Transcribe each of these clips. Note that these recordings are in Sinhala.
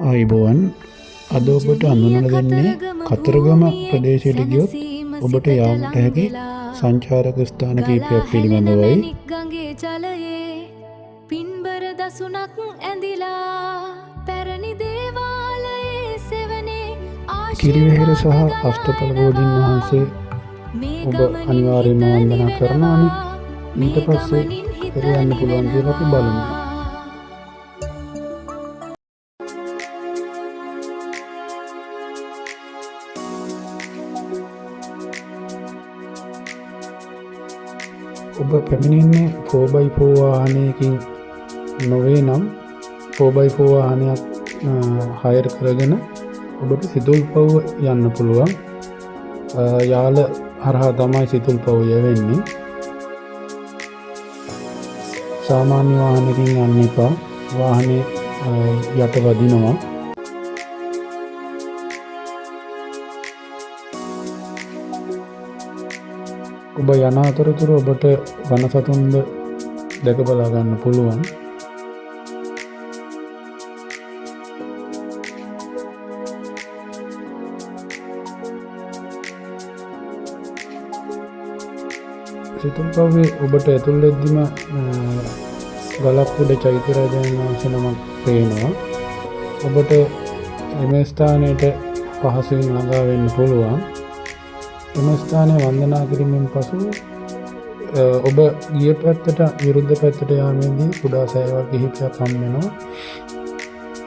ආයිබෝවන් අද ඔබට අඳුනලා දෙන්නේ කතරගම ප්‍රදේශයට ගියොත් ඔබට යාමට හැකි සංචාරක ස්ථාන කිහිපයක් පිළිබඳවයි. ගඟේ ජලයේ පින්බර දසුනක් ඇඳිලා පැරණි දේවාලයේ සෙවනේ කිරිවෙහෙර සහ අෂ්ටඵල බෝධීන් වහන්සේ ඔබ අනිවාර්යයෙන්ම වන්දනා කරනවානේ. ඊට පස්සේ කර යන්න පුළුවන් කියලා අපි බලමු. ඔබ පැමිණෙන්නේ 4x4 වාහනයකින් නොවේ නම් 4x4 වාහනයක් හයර් කරගෙන ඔබට සිතුල්පව්ව යන්න පුළුවන්. යාල හරහා තමයි සිතුල්පව්ව යවෙන්නේ. සාමාන්‍ය වාහනකින් යන්න එපා. වාහනේ යට වදිනවා. ඔබ යන අතරතුර ඔබට වනසතුන්ද දැක බලා ගන්න පුළුවන්. සිතුල්පව්වේ ඔබට ඇතුල් වෙද්දිම ගලක් උඩ චෛත්‍ය රාජාණන් වහන්සේ නමක් පේනවා. ඔබට එම ස්ථානයට පහසුවෙන් ළඟා වෙන්න පුළුවන්. එම ස්ථානය වන්දනා කිරීමෙන් පසු ඔබ ගිය පැත්තට විරුද්ධ පැත්තට යාමේදී කුඩා සෑයවල් කිහිපයක් හම් වෙනවා.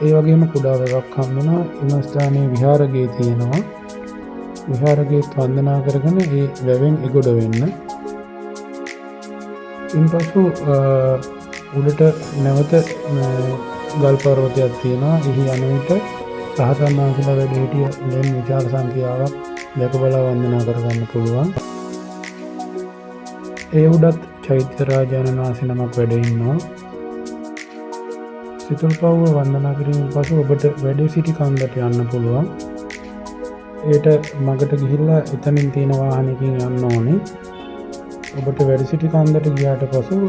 ඒ වගේම කුඩා වැවක් හම් වෙනවා. එම ස්ථානයේ විහාරගේ තියෙනවා. විහාරගේත් වන්දනා කරගෙන ඒ වැවෙන් එගොඩ වෙන්න. ඉන්පසු උඩට නැවත ගල් පර්වතයක් තියෙනවා. එහි යන විට රහතන් වහන්සේලා වැඩ සිටිය ලෙන් විශාල සංඛ්‍යාවක් දැක බලා වන්දනා කරගන්න පුළුවන්. ඒ උඩත් චෛත්‍ය රාජාණන් වහන්සේ නමක් වැඩ ඉන්නවා. සිතුල්පව්ව වන්දනා කිරීමෙන් පසු ඔබට වැඩ සිටි කන්දට යන්න පුළුවන්. ඒට මගට ගිහිල්ලා එතනින් තියෙන වාහනයකින් යන්න ඕනේ. ඔබට වැඩ සිටි කන්දට ගියාට පසු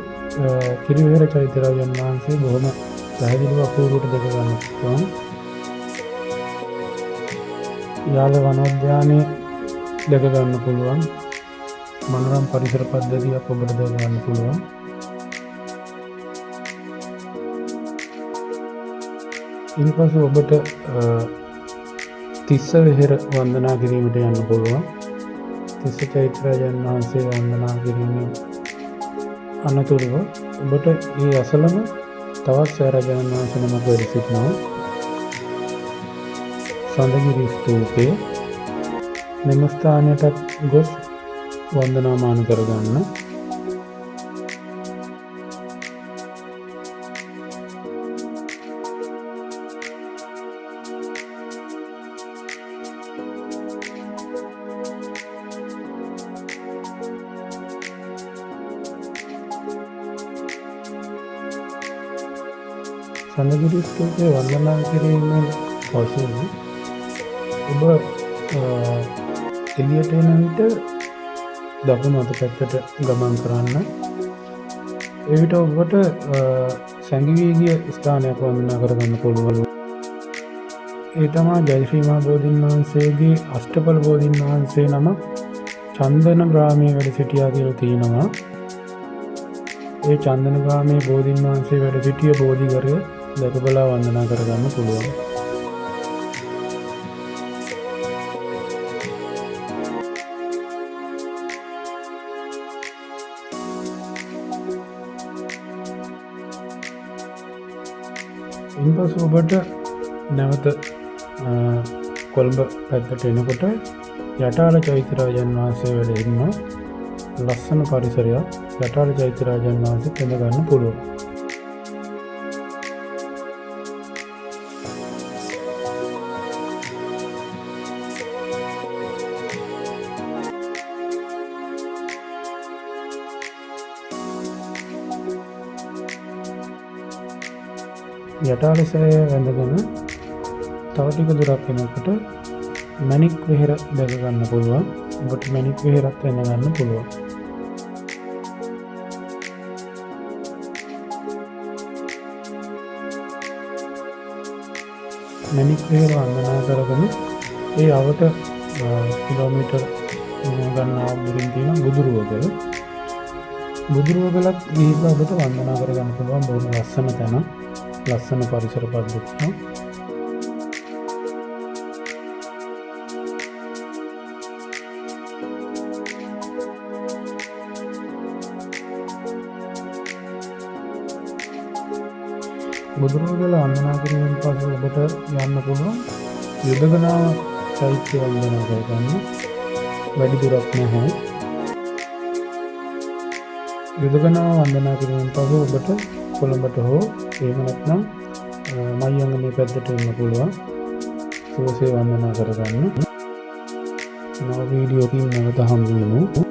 කිරිවෙහෙර චෛත්‍ය රාජාණන් වහන්සේ බොහොම පැහැදිලිව අපූර්වට දැක ගන්න පුළුවන්. යාල වනෝද්‍යානය දැක ගන්න පුළුවන්. මනරම් පරිසර පද්ධතියක් ඔබට දැක ගන්න පුළුවන්. ඉන්පසු ඔබට තිස්ස වෙහෙර වන්දනා කිරීමට යන්න පුළුවන්. තිස්ස චෛත්‍ය රාජාණන් වහන්සේ වන්දනා කිරීමෙන් අනතුරුව ඔබට ඒ අසලම තවත් සෑරාජාණන් වහන්සේ නමක් වැඩ සිටිනවා. සඳගිරි ස්තූපය. මෙම ස්ථානයටත් ගොස් වන්දනාමාන කරගන්න. සඳගිරි ස්තූපය වන්දනා කිරීමෙන් පසු ඔබ එළියට එන විට දකුණු අත පැත්තට ගමන් කරන්න. එවිට ඔබට සැඟවී ගිය ස්ථානයක් වන්දනා කරගන්න පුළුවන්. ඒ තමා ජයශ්‍රී මහා බෝධීන් වහන්සේගේ අෂ්ටඵල බෝධීන් වහන්සේ නමක් චන්දන ග්‍රාමයේ වැඩ සිටියා කියලා තියෙනවා. ඒ චන්දන ග්‍රාමයේ බෝධීන් වහන්සේ වැඩ සිටිය බෝධිඝරය දැක බලා වන්දනා කරගන්න පුළුවන්. ඉන්පසු ඔබට නැවත කොළඹ පැත්තට එනකොට යටාල චෛත්‍ය රාජාණන් වහන්සේ වැඩ ඉන්න ලස්සන පරිසරයක් යටාල චෛත්‍ය රාජාණන් වහන්සේ පෙඳ ගන්න පුළුවන්. යටාල සෑය වැඳගෙන තව ටික දුරක් යනකොට මණික් වෙහෙර දැක ගන්න පුළුවන්. ඔබට මණික් වෙහෙරත් වැඳ ගන්න පුළුවන්. මැණික් වෙහෙර වන්දනා කරගෙන ඒ අවට කිලෝමීටර් ගණනාවක් දුරින් තියෙන බුදුරුවගල. බුදුරුවගලත් ගිහිල්ලා ඔබට වන්දනා කරගන්න පුළුවන්. බොහොම ලස්සන තැන, ලස්සන පරිසර පද්ධතියක්. බුදුරුවගල වන්දනා කිරීමෙන් පසු ඔබට යන්න පුළුවන් යුදගනාව චෛත්‍ය වන්දනා කරගන්න. වැඩි දුරක් නැහැ. යුදගනාව වන්දනා කිරීමෙන් පසු ඔබට කොළඹට හෝ එහෙම නැත්නම් මහියංගනේ පැත්තට එන්න පුළුවන්. සුවසේ වන්දනා කරගන්න. නව වීඩියෝකින් නැවත හම්බ වෙමු.